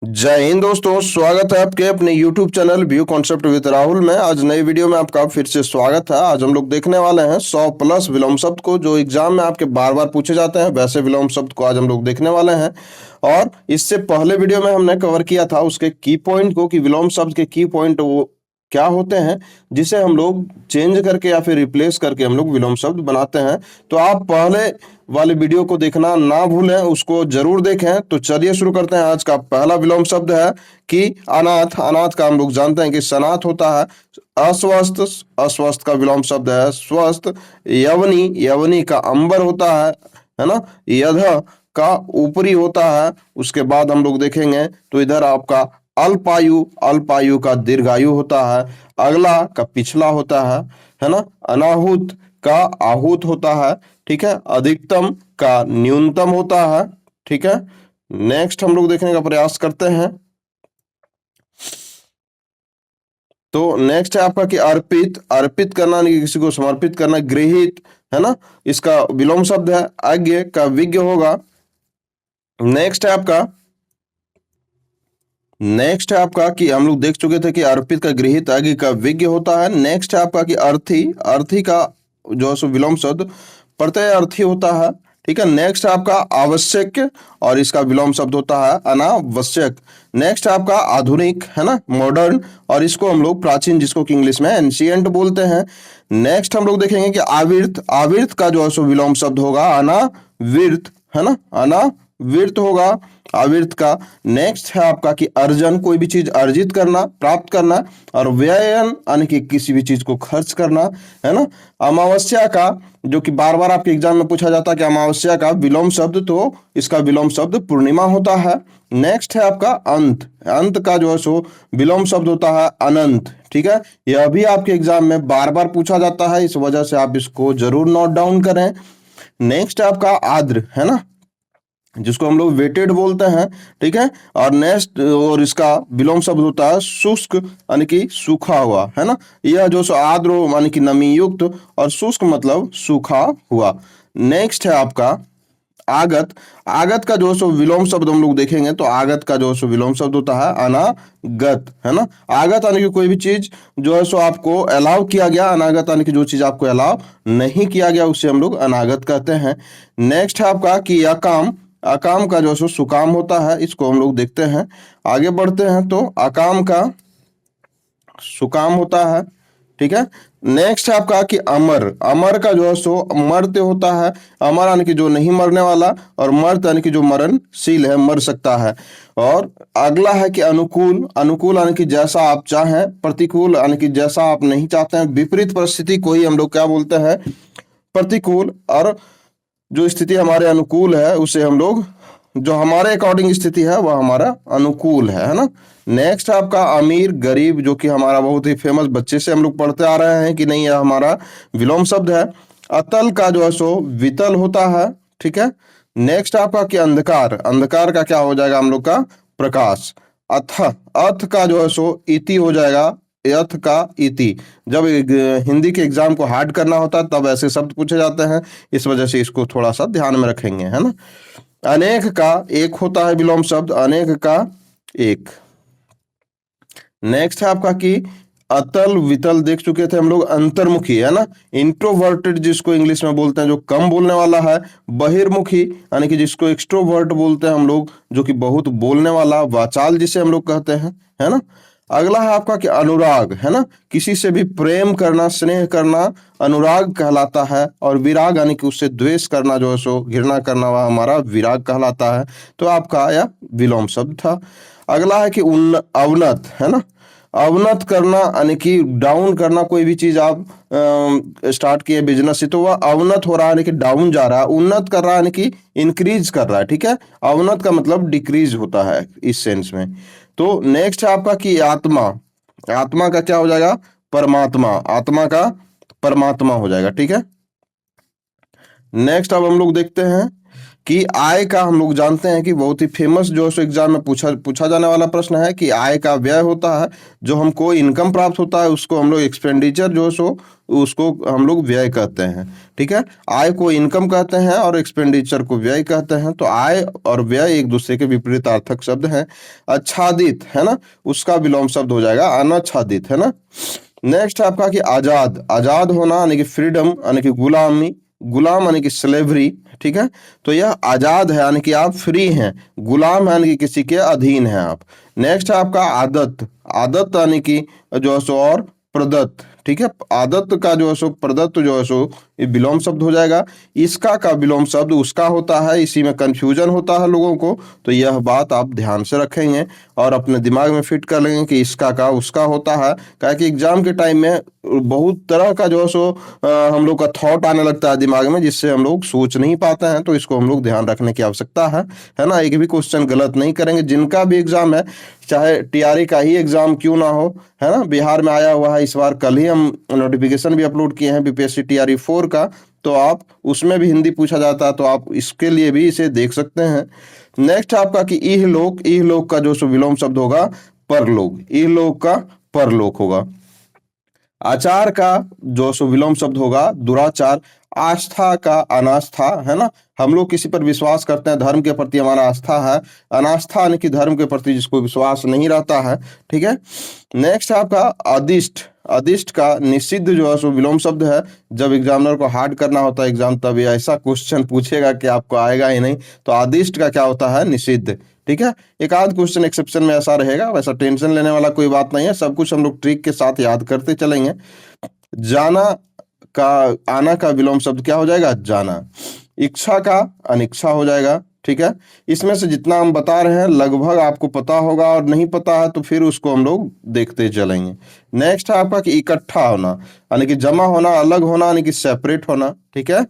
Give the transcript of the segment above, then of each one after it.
जय हिंद दोस्तों, स्वागत है आपके अपने YouTube channel view concept with Rahul में। आज नई वीडियो में आपका फिर से स्वागत है। आज हम लोग देखने वाले हैं 100 प्लस विलोम शब्द को, जो एग्जाम में आपके बार बार पूछे जाते हैं। वैसे विलोम शब्द को आज हम लोग देखने वाले हैं। और इससे पहले वीडियो में हमने कवर किया था उसके की पॉइंट को, कि विलोम शब्द के की पॉइंट वो क्या होते हैं, जिसे हम लोग चेंज करके या फिर रिप्लेस करके हम लोग विलोम शब्द बनाते हैं। तो आप पहले वाले वीडियो को देखना ना भूलें, उसको जरूर देखें। तो चलिए शुरू करते हैं। आज का पहला विलोम शब्द है कि अनाथ। अनाथ का हम लोग जानते हैं कि सनाथ होता है। अस्वस्थ, अस्वस्थ का विलोम शब्द है स्वस्थ। यवनी, यवनी का अंबर होता है ना। यध का ऊपरी होता है। उसके बाद हम लोग देखेंगे तो इधर आपका अल्पायु, अल्पायु का दीर्घायु होता है। अगला का पिछला होता है ना। अनाहुत का आहूत होता है। ठीक है। अधिकतम का न्यूनतम होता है। ठीक है। नेक्स्ट हम लोग देखने का प्रयास करते हैं। तो नेक्स्ट है आपका कि अर्पित। अर्पित करना यानी कि किसी को समर्पित करना। गृहित है ना, इसका विलोम शब्द है। अज्ञ का विज्ञ होगा। नेक्स्ट है आपका कि हम लोग देख चुके थे कि अर्पित का गृहित, अज्ञ का विज्ञ होता है। नेक्स्ट है आपका कि अर्थी। अर्थी का जो है सो विलोम शब्द प्रत्यय अर्थी होता है। ठीक है। नेक्स्ट है आपका आवश्यक, और इसका विलोम शब्द होता है अनावश्यक। नेक्स्ट है आपका आधुनिक, है ना, मॉडर्न, और इसको हम लोग प्राचीन, जिसको कि इंग्लिश में एंशियंट बोलते हैं। नेक्स्ट हम लोग देखेंगे कि आविर्त। आविर्त का जो है सो विलोम शब्द होगा अनाविर्त, है ना, अनाविर्त होगा आविर्त का। नेक्स्ट है आपका कि अर्जन, कोई भी चीज अर्जित करना, प्राप्त करना। और व्ययन यानी कि किसी भी चीज को खर्च करना, है ना। अमावस्या का, जो कि बार बार आपके एग्जाम में पूछा जाता है कि अमावस्या का विलोम शब्द, तो इसका विलोम शब्द पूर्णिमा होता है। नेक्स्ट है आपका अंत। अंत का जो है सो विलोम शब्द होता है अनंत। ठीक है। यह भी आपके एग्जाम में बार बार पूछा जाता है, इस वजह से आप इसको जरूर नोट डाउन करें। नेक्स्ट है आपका आर्द्र, है ना, जिसको हम लोग वेटेड बोलते हैं। ठीक है। और नेक्स्ट, और इसका विलोम शब्द होता है शुष्क, यानी कि सूखा हुआ, है ना। यह जो सो आर्द्र यानी कि नमी युक्त, और शुष्क मतलब सूखा हुआ। नेक्स्ट है आपका आगत। आगत का जो सो विलोम शब्द हम लोग देखेंगे तो आगत का जो सो विलोम शब्द होता है अनागत, है ना। आगत यानी कि कोई भी चीज जो है सो आपको अलाउ किया गया। अनागत यानी कि जो चीज आपको अलाउ नहीं किया गया, उसे हम लोग अनागत कहते हैं। नेक्स्ट है आपका कि अकाम। अकाम का जो सो सुकाम होता है, इसको हम लोग देखते हैं। आगे बढ़ते हैं तो अकाम का सुकाम होता है। ठीक है। नेक्स्ट है आपका कि अमर। अमर का जो है सो मर्त्य होता है। अमर यानी कि जो नहीं मरने वाला, और मर्त यानी कि जो मरणशील है, मर सकता है। और अगला है कि अनुकूल। अनुकूल यानी कि जैसा आप चाहें। प्रतिकूल यानी कि जैसा आप नहीं चाहते हैं। विपरीत परिस्थिति को ही हम लोग क्या बोलते हैं, प्रतिकूल। और जो स्थिति हमारे अनुकूल है, उसे हम लोग, जो हमारे अकॉर्डिंग स्थिति है वह हमारा अनुकूल है ना। नेक्स्ट आपका अमीर गरीब, जो कि हमारा बहुत ही फेमस, बच्चे से हम लोग पढ़ते आ रहे हैं कि नहीं, यह हमारा विलोम शब्द है। अतल का जो है सो वितल होता है। ठीक है। नेक्स्ट आपका कि अंधकार। अंधकार का क्या हो जाएगा हम लोग का, प्रकाश। अथ, अथ का जो है सो इति हो जाएगा। यथ का इति। जब हिंदी के एग्जाम को हार्ड करना होता है तब ऐसे शब्द पूछे जाते हैं, इस वजह से इसको थोड़ा सा ध्यान में रखेंगे, है ना। अनेक का एक होता है विलोम शब्द, अनेक का एक। नेक्स्ट है आपका कि अतल वितल देख चुके थे हम लोग। अंतर्मुखी, है ना, इंट्रोवर्टेड जिसको इंग्लिश में बोलते हैं, जो कम बोलने वाला है। बहिर्मुखी यानी कि जिसको एक्सट्रोवर्ट बोलते हैं हम लोग, जो कि बहुत बोलने वाला, वाचाल जिसे हम लोग कहते हैं, है ना। अगला है आपका कि अनुराग, है ना, किसी से भी प्रेम करना, स्नेह करना, अनुराग कहलाता है। और विराग यानी कि उससे द्वेष करना, जो है सो घृणा करना, वह हमारा विराग कहलाता है। तो आपका यह विलोम शब्द था। अगला है कि अवनत, है ना। अवनत करना यानी कि डाउन करना। कोई भी चीज आप स्टार्ट किए बिजनेस से, तो वह अवनत हो रहा है यानी कि डाउन जा रहा है। उन्नत कर रहा है यानी कि इंक्रीज कर रहा है। ठीक है। अवनत का मतलब डिक्रीज होता है इस सेंस में। तो नेक्स्ट है आपका कि आत्मा। आत्मा का क्या हो जाएगा, परमात्मा। आत्मा का परमात्मा हो जाएगा। ठीक है। नेक्स्ट अब हम लोग देखते हैं कि आय का हम लोग जानते हैं कि बहुत ही फेमस जो है एग्जाम में पूछा जाने वाला प्रश्न है कि आय का व्यय होता है, जो हमको इनकम प्राप्त होता है उसको हम लोग एक्सपेंडिचर जो है सो उसको हम लोग व्यय कहते हैं। ठीक है, आय को इनकम कहते हैं और एक्सपेंडिचर को व्यय कहते हैं। तो आय और व्यय एक दूसरे के विपरीतार्थक शब्द हैं। आच्छादित है ना, उसका विलोम शब्द हो जाएगा अनाच्छादित, है ना। नेक्स्ट आपका कि आजाद, आजाद होना यानी कि फ्रीडम यानी कि गुलामी, गुलाम यानी कि स्लेवरी। ठीक है, तो यह आजाद है यानी कि आप फ्री हैं, गुलाम यानी कि किसी के अधीन हैं आप। नेक्स्ट है आपका आदत, आदत यानी कि जो है सो और प्रदत्त। ठीक है, आदत का जो है सो प्रदत्त जो है सो ये विलोम शब्द हो जाएगा। इसका का विलोम शब्द उसका होता है, इसी में कंफ्यूजन होता है लोगों को, तो यह बात आप ध्यान से रखेंगे और अपने दिमाग में फिट कर लेंगे कि इसका का उसका होता है। क्या कि एग्जाम के टाइम में बहुत तरह का जो है सो हम लोग का थॉट आने लगता है दिमाग में, जिससे हम लोग सोच नहीं पाते हैं, तो इसको हम लोग ध्यान रखने की आवश्यकता है ना। एक भी क्वेश्चन गलत नहीं करेंगे, जिनका भी एग्जाम है, चाहे टीआरई का ही एग्जाम क्यों ना हो, है ना। बिहार में आया हुआ है इस बार, कल ही हम नोटिफिकेशन भी अपलोड किए हैं बीपीएससी टीआरई 4 का, तो आप उसमें भी हिंदी पूछा जाता है, तो आप इसके लिए भी इसे देख सकते हैं। नेक्स्ट आपका कि इहलोक, इहलोक का जो सो विलोम शब्द होगा परलोक, इहलोक का परलोक होगा। आचार का जो सो विलोम शब्द होगा दुराचार, आस्था का अनास्था, है ना। हम लोग किसी पर विश्वास करते हैं, धर्म के प्रति हमारा आस्था है, अनास्था यानी कि धर्म के प्रति जिसको विश्वास नहीं रहता है। ठीक है, नेक्स्ट आपका अदिष्ट, अदिष्ट का निषिद्ध जो है सो विलोम शब्द है। जब एग्जामिनर को हार्ड करना होता है एग्जाम, तब ये ऐसा क्वेश्चन पूछेगा कि आपको आएगा ही नहीं, तो अदिष्ट का क्या होता है, निषिद्ध। ठीक है, एक आध क्वेश्चन एक्सेप्शन में ऐसा रहेगा, वैसा टेंशन लेने वाला कोई बात नहीं है, सब कुछ हम लोग ट्रिक के साथ याद करते चलेंगे। जाना का, आना का विलोम शब्द क्या हो जाएगा, जाना। इच्छा का अनिच्छा हो जाएगा। ठीक है, इसमें से जितना हम बता रहे हैं लगभग आपको पता होगा, और नहीं पता है तो फिर उसको हम लोग देखते चलेंगे। नेक्स्ट है आपका कि इकट्ठा होना यानी कि जमा होना, अलग होना यानी कि सेपरेट होना। ठीक है,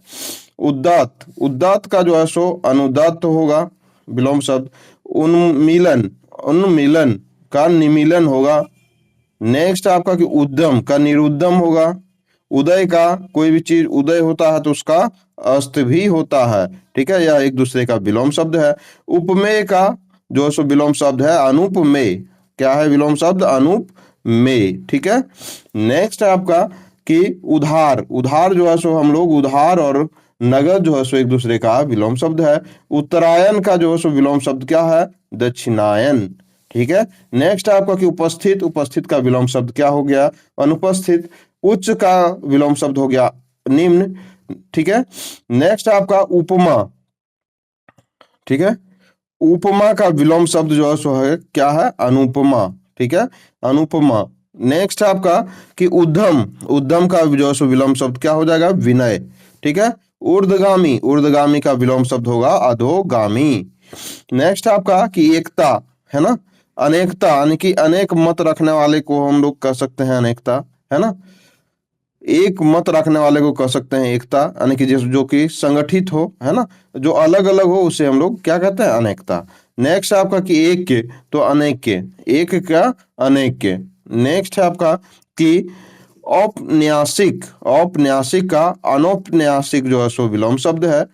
उदात्त, उदात्त का जो है सो अनुदात्त होगा विलोम शब्द। उन्मीलन, उन्मीलन का निमीलन होगा। नेक्स्ट आपका कि उद्यम का निरुद्यम होगा। उदय का, कोई भी चीज उदय होता है तो उसका अस्त भी होता है। ठीक है, यह एक दूसरे का विलोम शब्द है। उपमेय का जो सो विलोम शब्द है अनुपमेय, क्या है विलोम शब्द, अनुपमेय। ठीक है, नेक्स्ट है आपका कि उधार, उधार जो है सो हम लोग उधार और नगद जो है सो एक दूसरे का विलोम शब्द है। उत्तरायण का जो है सो विलोम शब्द क्या है, दक्षिणायन। ठीक है, नेक्स्ट आपका कि उपस्थित, उपस्थित का विलोम शब्द क्या हो गया, अनुपस्थित। उच्च का विलोम शब्द हो गया निम्न। ठीक है, नेक्स्ट आपका उपमा। ठीक है, उपमा का विलोम शब्द जो है सो है क्या है, अनुपमा। ठीक है, अनुपमा। नेक्स्ट आपका कि उद्यम, उद्यम का जो है सो विलोम शब्द क्या हो जाएगा, विनय। ठीक है, ऊर्ध्वगामी, ऊर्ध्वगामी का विलोम शब्द होगा अधोगामी। नेक्स्ट आपका कि एकता, है ना। अनेकता यानी कि अनेक मत रखने वाले को हम लोग कह सकते हैं अनेकता, है ना। एक मत रखने वाले को कह सकते हैं एकता, यानी कि जो कि संगठित हो, है ना, जो अलग अलग हो उसे हम लोग क्या कहते हैं, अनेकता। नेक्स्ट है आपका कि एक के तो अनेक के, एक का अनेक के। नेक्स्ट है आपका कि औपन्यासिक, औपन्यासिक का अनौपन्यासिक जो है सो विलोम शब्द है।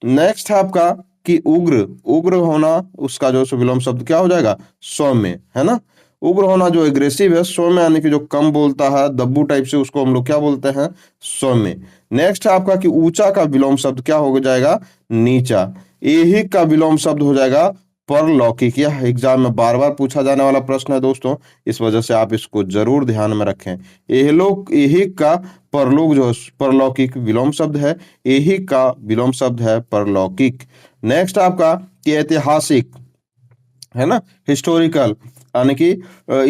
नेक्स्ट है आपका कि उग्र, उग्र होना उसका जो सो विलोम शब्द क्या हो जाएगा, सौम्य, है ना। उग्र होना जो एग्रेसिव है, सौम्य यानी कि जो कम बोलता है, दब्बू टाइप से, उसको हम लोग क्या बोलते हैं, सौम्य। नेक्स्ट है आपका कि ऊंचा का विलोम शब्द क्या हो जाएगा, नीचा। ऐहिक का विलोम शब्द हो जाएगा परलौकिक। यह एग्जाम में बार बार पूछा जाने वाला प्रश्न है दोस्तों, इस वजह से आप इसको जरूर ध्यान में रखें। एहलोक, ऐहिक का परलोक जो परलौकिक विलोम शब्द है, ऐहिक का विलोम शब्द है परलौकिक। नेक्स्ट आपका कि ऐतिहासिक, है ना, हिस्टोरिकल, यानी कि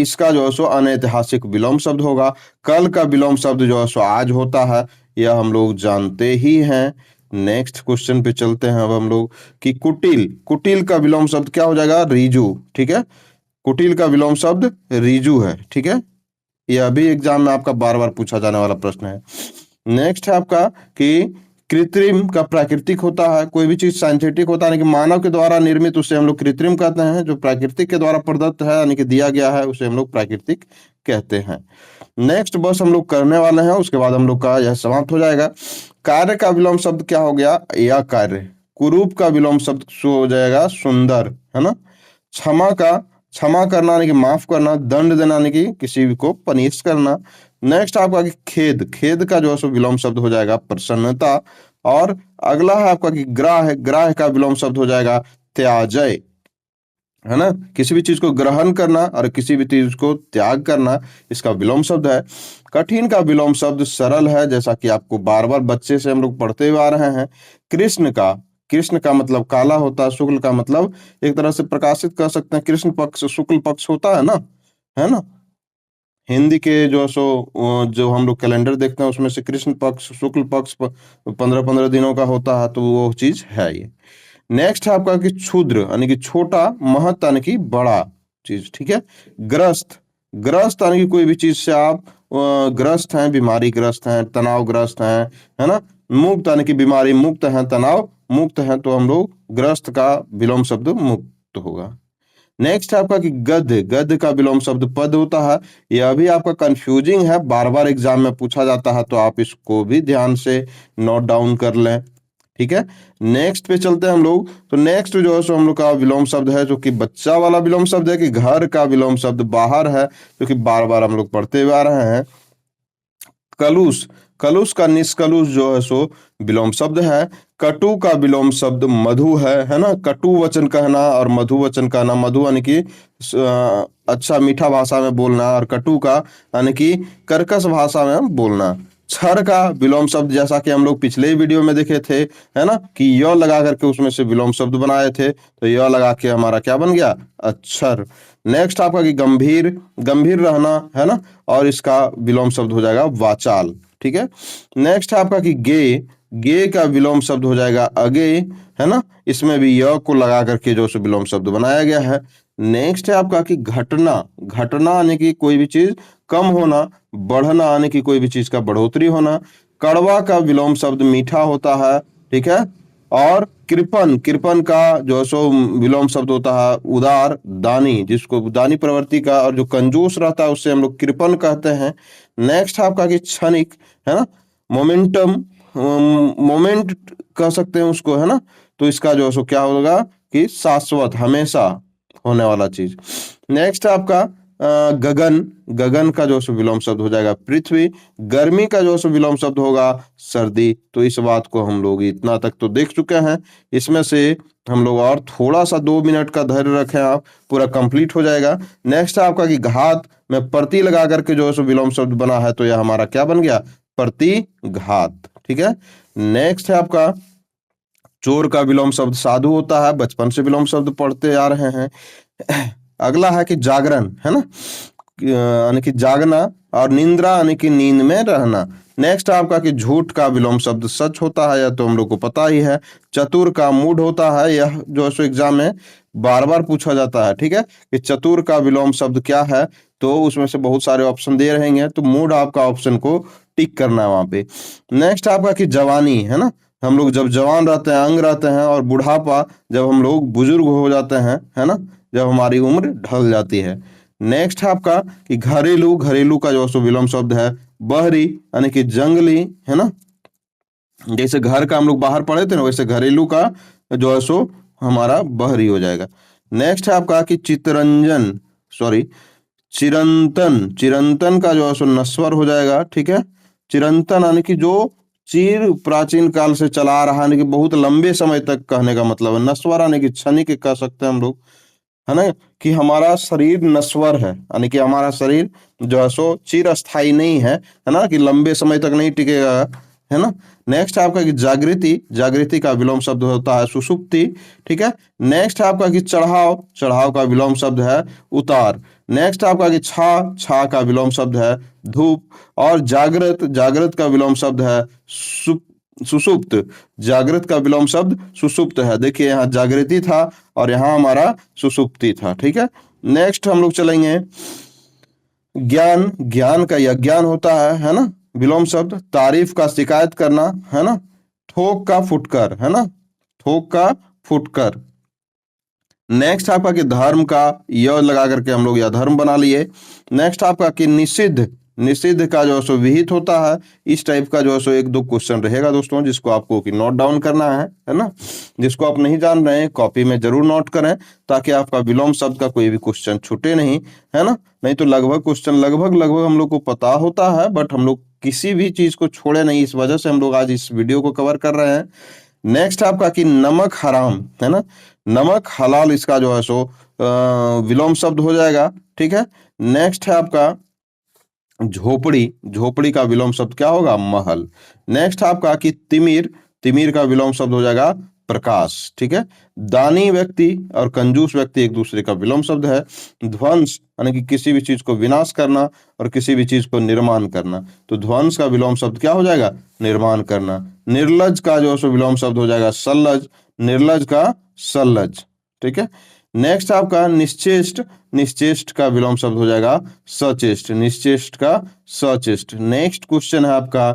इसका जो है सो अनैतिहासिक विलोम शब्द होगा। कल का विलोम शब्द जो है सो आज होता है, यह हम लोग जानते ही हैं। नेक्स्ट क्वेश्चन पे चलते हैं अब हम लोग कि कुटिल, कुटिल का विलोम शब्द क्या हो जाएगा, रीजू। ठीक है, कुटिल का विलोम शब्द रीजू है। ठीक है, यह भी एग्जाम में आपका बार बार पूछा जाने वाला प्रश्न है। नेक्स्ट है आपका कि कृत्रिम का प्राकृतिक होता है, कोई भी चीज साइंथेटिक होता है यानी कि मानव के द्वारा निर्मित, उसे हम लोग कृत्रिम कहते हैं। जो प्राकृतिक के द्वारा प्रदत्त है यानी कि दिया गया है, उसे हम लोग प्राकृतिक कहते हैं। नेक्स्ट बस हम लोग करने वाले हैं, उसके बाद हम लोग का यह समाप्त हो जाएगा। कार्य का विलोम शब्द क्या हो गया, या कार्य, कुरूप का विलोम शब्द हो जाएगा सुंदर, है ना। क्षमा करना यानी कि माफ करना, दंड देना यानी कि किसी को पनिश करना। नेक्स्ट आपका कि खेद, खेद का जो है सो विलोम शब्द हो जाएगा प्रसन्नता। और अगला है आपका कि ग्राह, ग्राह का विलोम शब्द हो जाएगा त्याजय, है ना। किसी भी चीज को ग्रहण करना और किसी भी चीज को त्याग करना, इसका विलोम शब्द है। कठिन का विलोम शब्द सरल है, जैसा कि आपको बार बार बच्चे से हम लोग पढ़ते हुए आ रहे हैं। कृष्ण का, कृष्ण का मतलब काला होता है, शुक्ल का मतलब एक तरह से प्रकाशित कर सकते हैं, कृष्ण पक्ष शुक्ल पक्ष होता है ना। हिंदी के जो सो जो हम लोग कैलेंडर देखते हैं उसमें से कृष्ण पक्ष शुक्ल पक्ष 15-15 दिनों का होता है, तो वो चीज है ये। नेक्स्ट है आपका कि क्षुद्र यानी कि छोटा, महत यानी कि बड़ा चीज, ठीक है। ग्रस्त, ग्रस्त यानी कि कोई भी चीज से आप ग्रस्त हैं, बीमारी ग्रस्त हैं, तनाव ग्रस्त हैं, है ना। मुक्त यानी कि बीमारी मुक्त हैं, तनाव मुक्त हैं, तो हम लोग ग्रस्त का विलोम शब्द मुक्त होगा। नेक्स्ट है आपका कि गद्य, गद्य का विलोम शब्द पद होता है। यह भी आपका कंफ्यूजिंग है, बार बार एग्जाम में पूछा जाता है, तो आप इसको भी ध्यान से नोट डाउन कर लें, ठीक है। नेक्स्ट पे चलते हैं हम लोग। तो नेक्स्ट जो है सो हम लोग का विलोम शब्द है, जो कि बच्चा वाला विलोम शब्द है, कि घर का विलोम शब्द बाहर है, जो कि बार बार हम लोग पढ़ते हुए आ रहे हैं। कलुष, कलुष का निष्कलुष जो है सो विलोम शब्द है। कटु का विलोम शब्द मधु है ना। कटु वचन कहना और मधु वचन कहना, मधु यानी कि अच्छा मीठा भाषा में बोलना, और कटु का यानी कि कर्कश भाषा में बोलना। क्षर का विलोम शब्द, जैसा कि हम लोग पिछले ही वीडियो में देखे थे, है ना, कि य लगा करके उसमें से विलोम शब्द बनाए थे, तो य लगा के हमारा क्या बन गया, अक्षर। नेक्स्ट आपका कि गंभीर, गंभीर रहना, है ना, और इसका विलोम शब्द हो जाएगा वाचाल, ठीक है। नेक्स्ट है आपका कि गे, गे का विलोम शब्द हो जाएगा अगे, है ना। इसमें भी य को लगा करके जो सो विलोम शब्द बनाया गया है। नेक्स्ट है आपका कि घटना, घटना यानी कि कोई भी चीज कम होना, बढ़ना यानी कि कोई भी चीज का बढ़ोतरी होना। कड़वा का विलोम शब्द मीठा होता है, ठीक है। और कृपन, कृपन का जो है सो विलोम शब्द होता है उदार, दानी, जिसको दानी प्रवृत्ति का और जो कंजूस रहता है उससे हम लोग कृपन कहते हैं। नेक्स्ट है आपका कि क्षणिक, है ना, मोमेंटम, मोमेंट कह सकते हैं उसको, है ना। तो इसका जो है सो क्या होगा कि शाश्वत, हमेशा होने वाला चीज। नेक्स्ट है आपका गगन, गगन का जो सो विलोम शब्द हो जाएगा पृथ्वी। गर्मी का जो सो विलोम शब्द होगा सर्दी। तो इस बात को हम लोग इतना तक तो देख चुके हैं, इसमें से हम लोग और थोड़ा सा 2 मिनट का धैर्य रखें, आप पूरा कंप्लीट हो जाएगा। नेक्स्ट है आपका कि घात में प्रति लगा करके जो है सो विलोम शब्द बना है, तो यह हमारा क्या बन गया, प्रतिघात, ठीक है। नेक्स्ट है आपका चोर का विलोम शब्द साधु होता है, बचपन से विलोम शब्द पढ़ते आ रहे हैं। अगला है कि जागरण, है ना, यानी कि जागना, और निंद्रा यानी कि नींद में रहना। नेक्स्ट आपका कि झूठ का विलोम शब्द सच होता है, यह तो हम लोग को पता ही है। चतुर का मूड होता है, यह जो है सो एग्जाम में बार बार पूछा जाता है, ठीक है, कि चतुर का विलोम शब्द क्या है। तो उसमें से बहुत सारे ऑप्शन दे रहेंगे, तो मूड आपका ऑप्शन को टिक करना है वहां पे। नेक्स्ट आपका कि जवानी, है ना, हम लोग जब जवान रहते हैं, अंग रहते हैं, और बुढ़ापा जब हम लोग बुजुर्ग हो जाते हैं, है ना, जब हमारी उम्र ढल जाती है। नेक्स्ट है आपका कि घरेलू, घरेलू का जो सो विलोम शब्द है बहरी यानी कि जंगली, है ना। जैसे घर का हम लोग बाहर पढ़े थे ना, वैसे घरेलू का जो है सो हमारा बहरी हो जाएगा। नेक्स्ट है आपका कि चितरंजन, सॉरी चिरंतन, चिरंतन का जो है सो नस्वर हो जाएगा, ठीक है। चिरंतन यानी कि जो चीर प्राचीन काल से चला आ रहा, यानी कि बहुत लंबे समय तक कहने का मतलब है। नस्वर यानी कि क्षणिक कह सकते हैं हम लोग, है ना, कि हमारा शरीर नश्वर है, यानी कि हमारा शरीर जो है सो चिरस्थायी नहीं है ना, कि लंबे समय तक नहीं टिकेगा, है ना। नेक्स्ट आपका कि जागृति, जागृति का विलोम शब्द होता है सुषुप्ति, ठीक है। नेक्स्ट आपका कि चढ़ाव, चढ़ाव का विलोम शब्द है उतार। नेक्स्ट आपका कि छा, छा का विलोम शब्द है धूप। और जागृत, जागृत का विलोम शब्द है सुषुप्त। जागृत का विलोम शब्द सुषुप्त है, देखिए यहाँ जागृति था और यहाँ हमारा सुषुप्ति था, ठीक है। नेक्स्ट हम लोग चलेंगे ज्ञान, ज्ञान का यह ज्ञान होता है ना, विलोम शब्द तारीफ का शिकायत करना, है ना। ठोक का फुटकर, है ना, ठोक का फुटकर। नेक्स्ट आपका कि धर्म का य लगा करके हम लोग यह धर्म बना लिए। नेक्स्ट आपका कि निषिद्ध, निषिद्ध का जो है सो विहित होता है। इस टाइप का जो है सो 1-2 क्वेश्चन रहेगा दोस्तों, जिसको आपको कि नोट डाउन करना है ना। जिसको आप नहीं जान रहे हैं कॉपी में जरूर नोट करें, ताकि आपका विलोम शब्द का कोई भी क्वेश्चन छूटे नहीं, है ना। नहीं तो लगभग क्वेश्चन लगभग हम लोग को पता होता है, बट हम लोग किसी भी चीज को छोड़े नहीं, इस वजह से हम लोग आज इस वीडियो को कवर कर रहे हैं। नेक्स्ट आपका कि नमक हराम, है ना, नमक हलाल, इसका जो है सो विलोम शब्द हो जाएगा। ठीक है। नेक्स्ट है आपका झोपड़ी, झोपड़ी का विलोम शब्द क्या होगा? महल। नेक्स्ट आपका कि तिमिर, तिमिर का विलोम शब्द हो जाएगा प्रकाश। ठीक है। दानी व्यक्ति और कंजूस व्यक्ति एक दूसरे का विलोम शब्द है। ध्वंस यानी कि किसी भी चीज को विनाश करना और किसी भी चीज को निर्माण करना, तो ध्वंस का विलोम शब्द क्या हो जाएगा? निर्माण करना। निर्लज का जो है विलोम शब्द हो जाएगा सल्लज, निर्लज का सल्लज। ठीक है। नेक्स्ट आपका निश्चेष्ट, निश्चेष्ट का विलोम शब्द हो जाएगा सचेष्ट, निश्चेष्ट का सचेष्ट। नेक्स्ट क्वेश्चन है आपका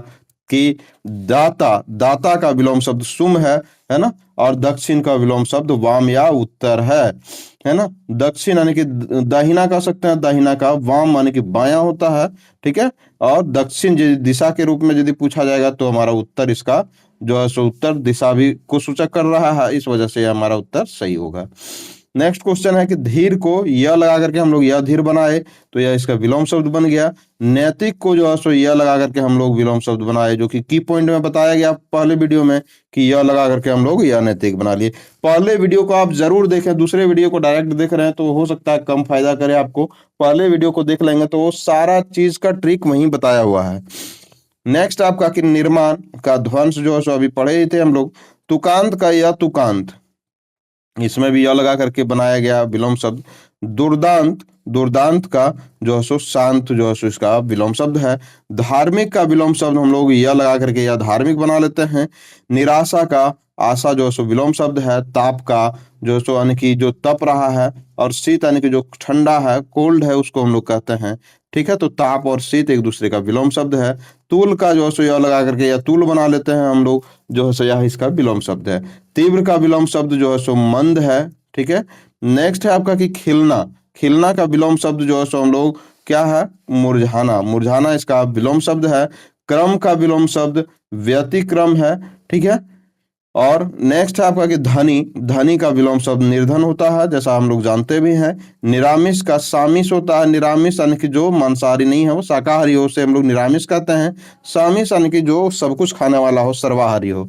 कि दाता, दाता का विलोम शब्द सुम है ना, और दक्षिण का विलोम शब्द वाम या उत्तर है ना। दक्षिण यानी कि दाहिना कह सकते हैं, दाहिना का, वाम यानी कि बायां होता है। ठीक है। और दक्षिण दिशा के रूप में यदि पूछा जाएगा तो हमारा उत्तर, इसका जो है सो उत्तर दिशा भी को सूचक कर रहा है, इस वजह से हमारा उत्तर सही होगा। नेक्स्ट क्वेश्चन है कि धीर को य लगा करके हम लोग यह धीर बनाए, तो यह इसका विलोम शब्द बन गया। नैतिक को जो है सो यह लगा करके हम लोग विलोम शब्द बनाए, जो कि की पॉइंट में बताया गया पहले वीडियो में कि यह लगा करके हम लोग यह नैतिक बना लिए। पहले वीडियो को आप जरूर देखें, दूसरे वीडियो को डायरेक्ट देख रहे हैं तो हो सकता है कम फायदा करे आपको। पहले वीडियो को देख लेंगे तो वो सारा चीज का ट्रिक वहीं बताया हुआ है। नेक्स्ट आपका कि निर्माण का ध्वंस जो है सो अभी पढ़े ही थे हम लोग। तुकांत का या तुकांत, इसमें भी य लगा करके बनाया गया विलोम शब्द। दुर्दांत, दुर्दांत का जो है सो शांत जो है सो इसका विलोम शब्द है। धार्मिक का विलोम शब्द हम लोग यह लगा करके या धार्मिक बना लेते हैं। निराशा का आशा जो है सो विलोम शब्द है। ताप का जो है सो यानी कि जो तप रहा है, और शीत यानी कि जो ठंडा है, कोल्ड है, उसको हम लोग कहते हैं। ठीक है। तो ताप और शीत एक दूसरे का विलोम शब्द है। तूल का जो है सो यह लगा करके या तूल बना लेते हैं हम लोग, जो है सो यह इसका विलोम शब्द है। तीव्र का विलोम शब्द जो है सो मंद है। ठीक है। नेक्स्ट है आपका कि खिलना, खिलना का विलोम शब्द जो है सो हम लोग क्या है? मुरझाना, मुरझाना इसका विलोम शब्द है। क्रम का विलोम शब्द व्यतिक्रम है। ठीक है। और नेक्स्ट है आपका कि धनी, धनी का विलोम शब्द निर्धन होता है, जैसा हम लोग जानते भी हैं। निरामिष का सामिष होता है। निरामिष यानी कि जो मांसाहारी नहीं है, वो शाकाहारी हो, उसे हम लोग निरामिष कहते हैं। सामिष यानी कि जो सब कुछ खाने वाला हो, सर्वाहारी हो।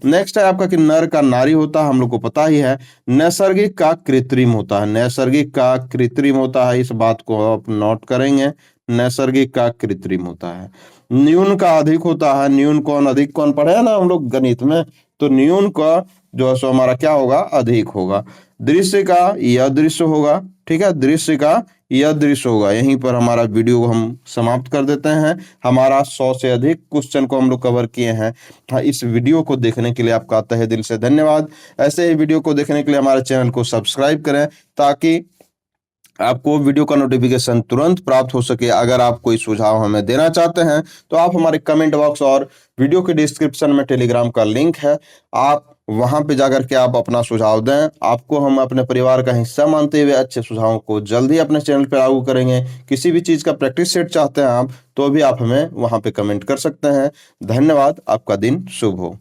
नेक्स्ट है आपका कि नर का नारी होता है, हम लोग को पता ही है। नैसर्गिक का कृत्रिम होता है, नैसर्गिक का कृत्रिम होता है, इस बात को आप नोट करेंगे। नैसर्गिक का कृत्रिम होता है। न्यून का अधिक होता है। न्यून कौन अधिक कौन पढ़े हैं ना हम लोग गणित में, तो न्यून का जो है सो हमारा क्या होगा? अधिक होगा। दृश्य का यह दृश्य होगा। ठीक है। दृश्य का यह दृश्य होगा। यहीं पर हमारा वीडियो को हम समाप्त कर देते हैं। हमारा 100 से अधिक क्वेश्चन को हम लोग कवर किए हैं। हाँ, इस वीडियो को देखने के लिए आपका तहे दिल से धन्यवाद। ऐसे ही वीडियो को देखने के लिए हमारे चैनल को सब्सक्राइब करें, ताकि आपको वीडियो का नोटिफिकेशन तुरंत प्राप्त हो सके। अगर आप कोई सुझाव हमें देना चाहते हैं तो आप हमारे कमेंट बॉक्स और वीडियो के डिस्क्रिप्शन में टेलीग्राम का लिंक है, आप वहां पे जाकर के आप अपना सुझाव दें। आपको हम अपने परिवार का हिस्सा मानते हुए अच्छे सुझावों को जल्दी अपने चैनल पर लागू करेंगे। किसी भी चीज का प्रैक्टिस सेट चाहते हैं आप, तो भी आप हमें वहां पे कमेंट कर सकते हैं। धन्यवाद। आपका दिन शुभ हो।